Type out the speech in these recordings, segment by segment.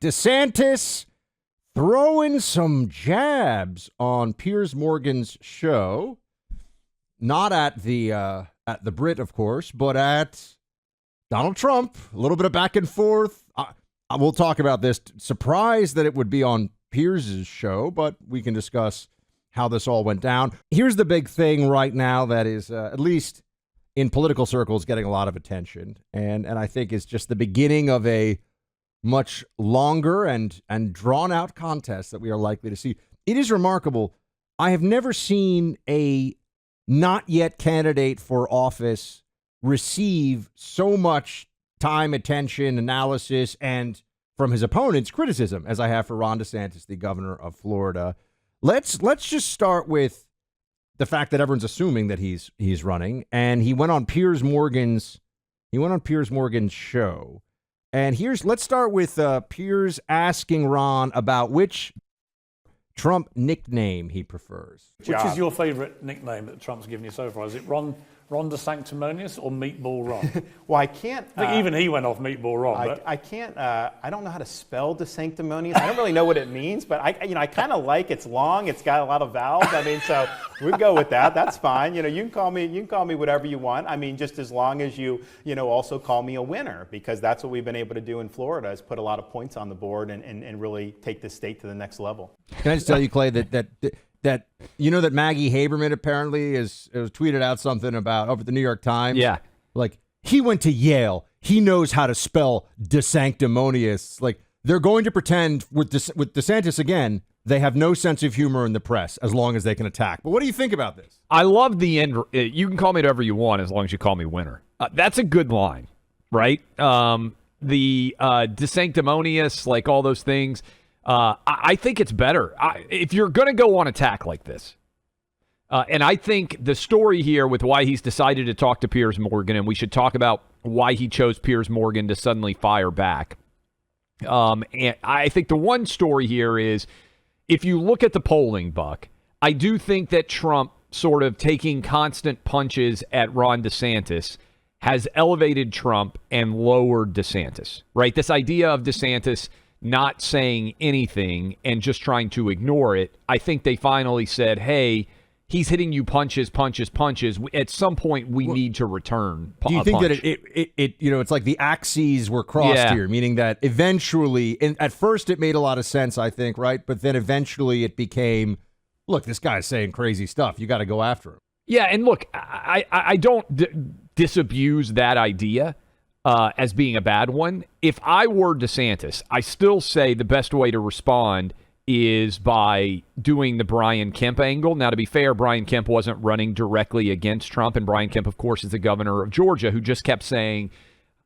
DeSantis throwing some jabs on Piers Morgan's show, not at the Brit, of course, but at Donald Trump. A little bit of back and forth. We'll talk about this. Surprised that it would be on Piers's show, but we can discuss how this all went down. Here's the big thing right now that is, at least in political circles, getting a lot of attention, and I think it's just the beginning of a much longer and drawn out contest that we are likely to see. It is remarkable. I have never seen a not yet candidate for office receive so much time, attention, analysis, and from his opponents, criticism, as I have for Ron DeSantis, the governor of Florida. Let's just start with the fact that everyone's assuming that he's running, and he went on Piers Morgan's show. And let's start with Piers asking Ron about which Trump nickname he prefers. Which is your favorite nickname that Trump's given you so far? Is it Ron DeSanctimonious or Meatball Ron? Well, I can't. I think even he went off Meatball Ron. I can't. I don't know how to spell DeSanctimonious. I don't really know what it means, but I kind of like it's long. It's got a lot of vowels. I mean, so we go with that. That's fine. You can call me whatever you want. I mean, just as long as you also call me a winner, because that's what we've been able to do in Florida, is put a lot of points on the board and really take the state to the next level. Can I just tell you, Clay, that you know that Maggie Haberman apparently has tweeted out something about over at the New York Times. Yeah. Like, he went to Yale. He knows how to spell DeSanctimonious. Like, they're going to pretend with DeSantis again, they have no sense of humor in the press as long as they can attack. But what do you think about this? I love the end. You can call me whatever you want as long as you call me winner. That's a good line, right? The DeSanctimonious, like all those things. I think it's better if you're going to go on attack like this. And I think the story here with why he's decided to talk to Piers Morgan, and we should talk about why he chose Piers Morgan to suddenly fire back. And I think the one story here is, if you look at the polling, Buck, I do think that Trump sort of taking constant punches at Ron DeSantis has elevated Trump and lowered DeSantis, right? This idea of DeSantis not saying anything and just trying to ignore it. I think they finally said, hey, he's hitting you punches. At some point, we need to return. Do you think that it it's like the axes were crossed here, meaning that eventually, and at first it made a lot of sense, I think, right? But then eventually it became, look, this guy's saying crazy stuff. You got to go after him. Yeah, and look, I don't disabuse that idea as being a bad one. If I were DeSantis, I still say the best way to respond is by doing the Brian Kemp angle. Now, to be fair, Brian Kemp wasn't running directly against Trump, and Brian Kemp, of course, is the governor of Georgia, who just kept saying,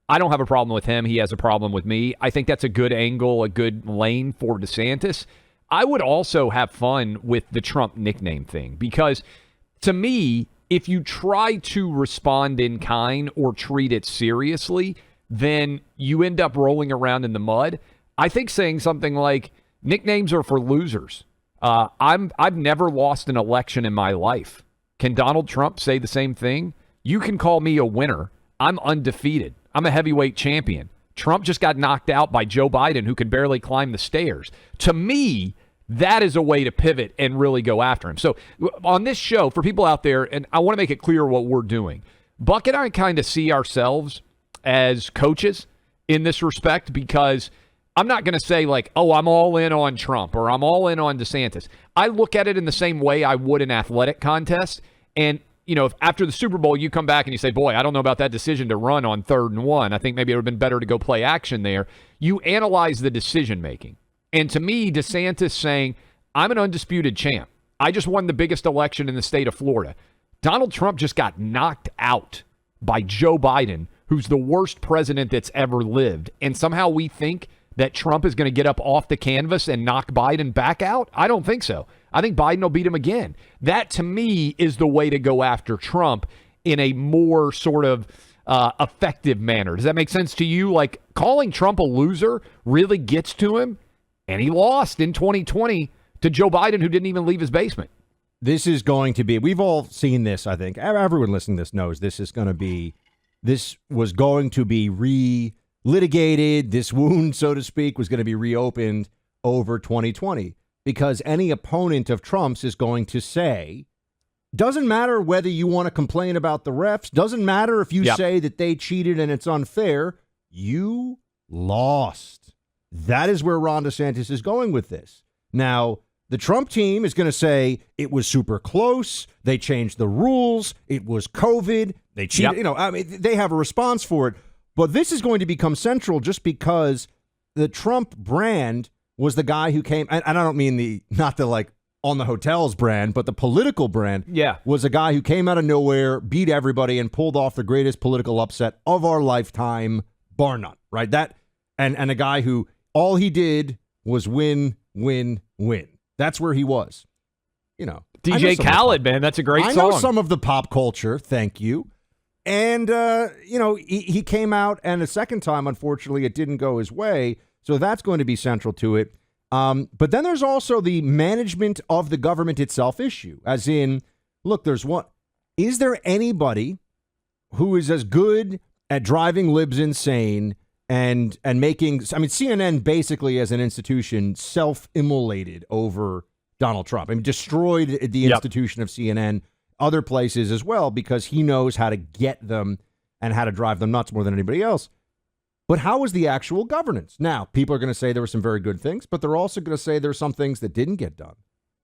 I don't have a problem with him. He has a problem with me. I think that's a good angle, a good lane for DeSantis. I would also have fun with the Trump nickname thing, because to me, if you try to respond in kind or treat it seriously, then you end up rolling around in the mud. I think saying something like, nicknames are for losers. I've never lost an election in my life. Can Donald Trump say the same thing? You can call me a winner. I'm undefeated. I'm a heavyweight champion. Trump just got knocked out by Joe Biden, who could barely climb the stairs. To me, that is a way to pivot and really go after him. So on this show, for people out there, and I want to make it clear what we're doing, Buck and I kind of see ourselves as coaches in this respect, because I'm not going to say like, oh, I'm all in on Trump or I'm all in on DeSantis. I look at it in the same way I would an athletic contest. And, if after the Super Bowl you come back and you say, boy, I don't know about that decision to run on 3rd and 1. I think maybe it would have been better to go play action there. You analyze the decision making. And to me, DeSantis saying, I'm an undisputed champ. I just won the biggest election in the state of Florida. Donald Trump just got knocked out by Joe Biden, who's the worst president that's ever lived. And somehow we think that Trump is going to get up off the canvas and knock Biden back out? I don't think so. I think Biden will beat him again. That, to me, is the way to go after Trump in a more sort of effective manner. Does that make sense to you? Like, calling Trump a loser really gets to him, and he lost in 2020 to Joe Biden, who didn't even leave his basement. This is going to be, we've all seen this, I think. Everyone listening to this knows this was going to be litigated, this wound, so to speak, was going to be reopened over 2020 because any opponent of Trump's is going to say, doesn't matter whether you want to complain about the refs, doesn't matter if you say that they cheated and it's unfair, you lost. That is where Ron DeSantis is going with this. Now, the Trump team is going to say it was super close. They changed the rules. It was COVID. They cheated. You know, I mean, they have a response for it. But this is going to become central just because the Trump brand was the guy who came. And I don't mean not the like on the hotels brand, but the political brand. Was a guy who came out of nowhere, beat everybody, and pulled off the greatest political upset of our lifetime, bar none. Right? That and a guy who all he did was win, win, win. That's where he was. You know, DJ Khaled, man, that's a great song. I know some of the pop culture. Thank you. And, you know, he came out, and a second time, unfortunately, it didn't go his way. So that's going to be central to it. But then there's also the management of the government itself issue, as in, look, is there anybody who is as good at driving libs insane and making, I mean, CNN basically as an institution self-immolated over Donald Trump. I mean, destroyed the institution of CNN, other places as well, because he knows how to get them and how to drive them nuts more than anybody else. But how was the actual governance? Now, people are going to say there were some very good things, but they're also going to say there's some things that didn't get done.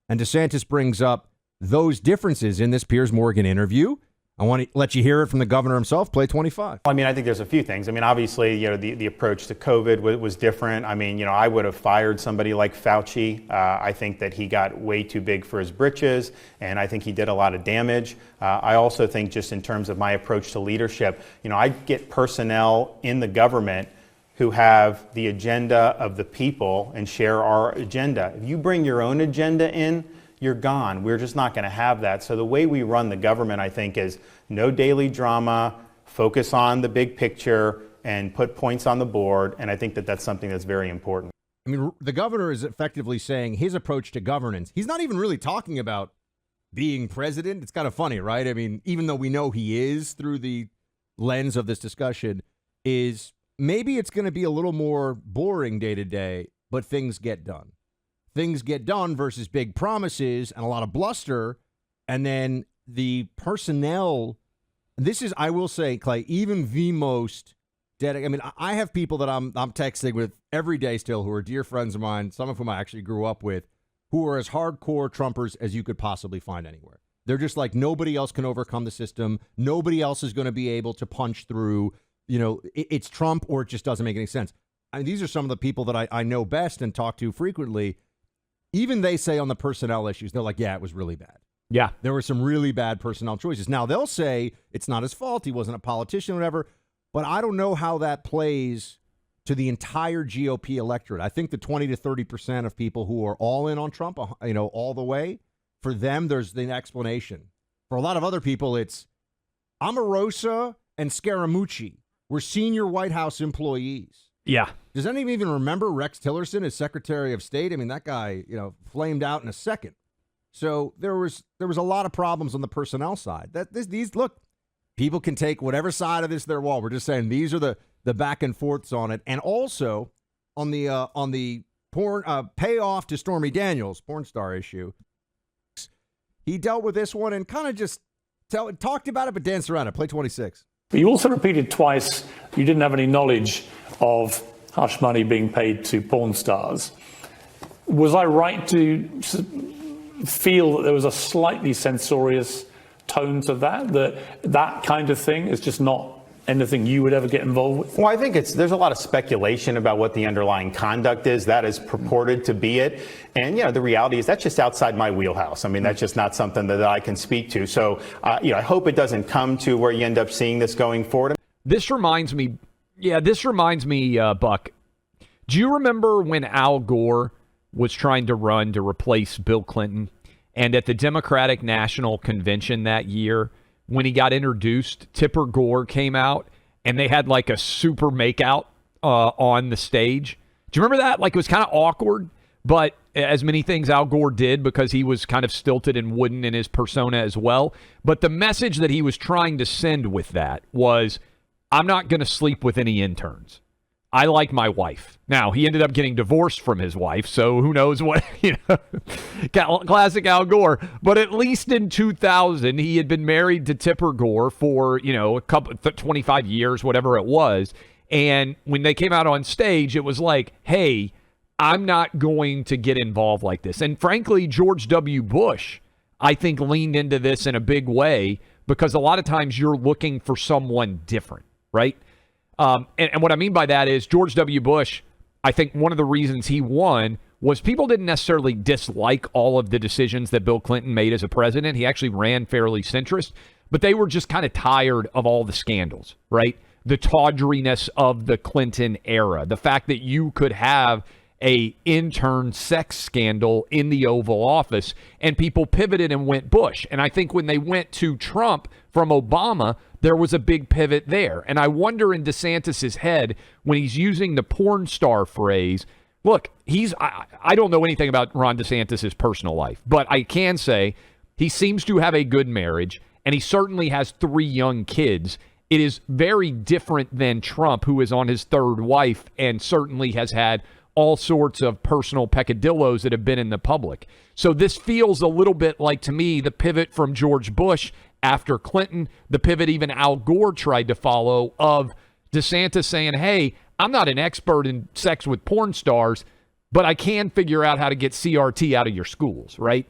And DeSantis brings up those differences in this Piers Morgan interview. I want to let you hear it from the governor himself. Play 25. I mean, I think there's a few things. I mean, obviously, you know, the approach to COVID was different. I mean, you know, I would have fired somebody like Fauci. I think that he got way too big for his britches, and I think he did a lot of damage. I also think just in terms of my approach to leadership, you know, I get personnel in the government who have the agenda of the people and share our agenda. If you bring your own agenda in, you're gone. We're just not going to have that. So the way we run the government, I think, is no daily drama, focus on the big picture, and put points on the board. And I think that that's something that's very important. I mean, the governor is effectively saying his approach to governance, he's not even really talking about being president. It's kind of funny, right? I mean, even though we know he is through the lens of this discussion, is maybe it's going to be a little more boring day to day, but things get done. Things get done versus big promises and a lot of bluster. And then the personnel, this is, I will say, Clay, even the most dedicated. I mean, I have people that I'm texting with every day still who are dear friends of mine, some of whom I actually grew up with, who are as hardcore Trumpers as you could possibly find anywhere. They're just like, nobody else can overcome the system. Nobody else is going to be able to punch through. You know, it's Trump or it just doesn't make any sense. I mean, these are some of the people that I know best and talk to frequently. Even they say on the personnel issues, they're like, yeah, it was really bad. Yeah. There were some really bad personnel choices. Now, they'll say it's not his fault. He wasn't a politician or whatever. But I don't know how that plays to the entire GOP electorate. I think the 20 to 30% of people who are all in on Trump, you know, all the way, for them, there's the explanation. For a lot of other people, it's Omarosa and Scaramucci were senior White House employees. Yeah. Does anyone even remember Rex Tillerson as Secretary of State? I mean, that guy, you know, flamed out in a second. So there was a lot of problems on the personnel side. Look, people can take whatever side of this their wall. We're just saying these are the back and forths on it, and also on the porn payoff to Stormy Daniels porn star issue. He dealt with this one and kind of just talked about it, but danced around it. Play 26. But you also repeated twice you didn't have any knowledge of hush money being paid to porn stars. Was I right to feel that there was a slightly censorious tone to that kind of thing is just not anything you would ever get involved with? Well, I think there's a lot of speculation about what the underlying conduct is. That is purported to be it. And, you know, the reality is that's just outside my wheelhouse. I mean, that's just not something that I can speak to. So, you know, I hope it doesn't come to where you end up seeing this going forward. This reminds me, Buck, do you remember when Al Gore was trying to run to replace Bill Clinton? And at the Democratic National Convention that year, when he got introduced, Tipper Gore came out and they had like a super makeout on the stage. Do you remember that? Like, it was kind of awkward, but as many things Al Gore did because he was kind of stilted and wooden in his persona as well. But the message that he was trying to send with that was, I'm not going to sleep with any interns. I like my wife. Now, he ended up getting divorced from his wife, so who knows what, classic Al Gore. But at least in 2000, he had been married to Tipper Gore for, a couple, 25 years, whatever it was. And when they came out on stage, it was like, hey, I'm not going to get involved like this. And frankly, George W. Bush, I think, leaned into this in a big way because a lot of times you're looking for someone different, right? And what I mean by that is George W. Bush, I think one of the reasons he won was people didn't necessarily dislike all of the decisions that Bill Clinton made as a president. He actually ran fairly centrist, but they were just kind of tired of all the scandals, right? The tawdriness of the Clinton era, the fact that you could have a intern sex scandal in the Oval Office, and people pivoted and went Bush. And I think when they went to Trump from Obama, there was a big pivot there. And I wonder in DeSantis's head when he's using the porn star phrase, look, I don't know anything about Ron DeSantis's personal life, but I can say he seems to have a good marriage, and he certainly has 3 young kids. It is very different than Trump, who is on his 3rd wife and certainly has had all sorts of personal peccadillos that have been in the public. So this feels a little bit like, to me, the pivot from George Bush after Clinton, the pivot even Al Gore tried to follow of DeSantis saying, hey, I'm not an expert in sex with porn stars, but I can figure out how to get CRT out of your schools, right?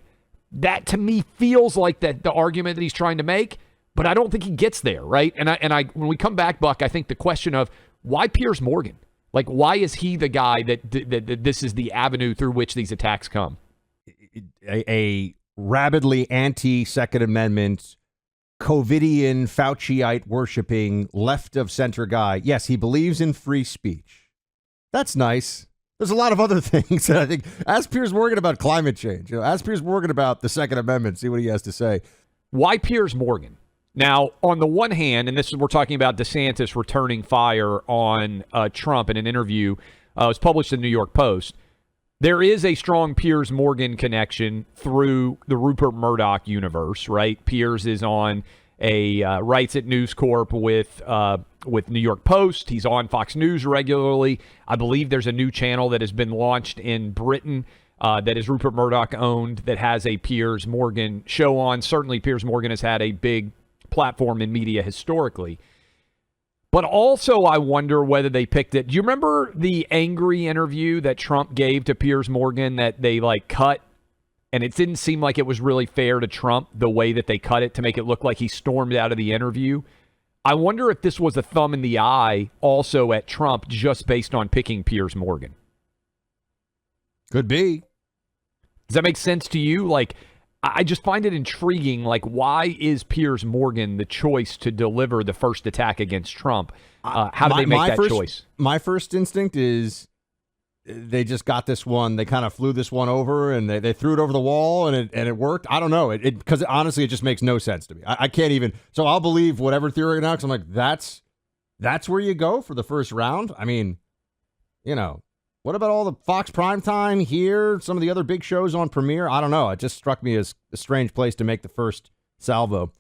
That, to me, feels like the argument that he's trying to make, but I don't think he gets there, right? And I when we come back, Buck, I think the question of why Piers Morgan? Like, why is he the guy that this is the avenue through which these attacks come? A rabidly anti-Second Amendment, COVIDian, Fauciite worshipping, left-of-center guy. Yes, he believes in free speech. That's nice. There's a lot of other things that I think. Ask Piers Morgan about climate change. Ask Piers Morgan about the Second Amendment. See what he has to say. Why Piers Morgan? Now, on the one hand, and we're talking about DeSantis returning fire on Trump in an interview, it was published in the New York Post. There is a strong Piers Morgan connection through the Rupert Murdoch universe, right? Piers is on writes at News Corp with New York Post. He's on Fox News regularly. I believe there's a new channel that has been launched in Britain that is Rupert Murdoch owned that has a Piers Morgan show on. Certainly, Piers Morgan has had a big platform in media historically. But also, I wonder whether they picked it. Do you remember the angry interview that Trump gave to Piers Morgan that they cut? And it didn't seem like it was really fair to Trump the way that they cut it to make it look like he stormed out of the interview. I wonder if this was a thumb in the eye also at Trump just based on picking Piers Morgan. Could be. Does that make sense to you? I just find it intriguing. Why is Piers Morgan the choice to deliver the first attack against Trump? How do they make that choice? My first instinct is they just got this one. They kind of flew this one over, and they threw it over the wall, and it worked. I don't know. Because honestly, it just makes no sense to me. I can't even. So I'll believe whatever theory now, because I'm like, that's where you go for the first round? I mean, what about all the Fox primetime here? Some of the other big shows on Premiere? I don't know. It just struck me as a strange place to make the first salvo.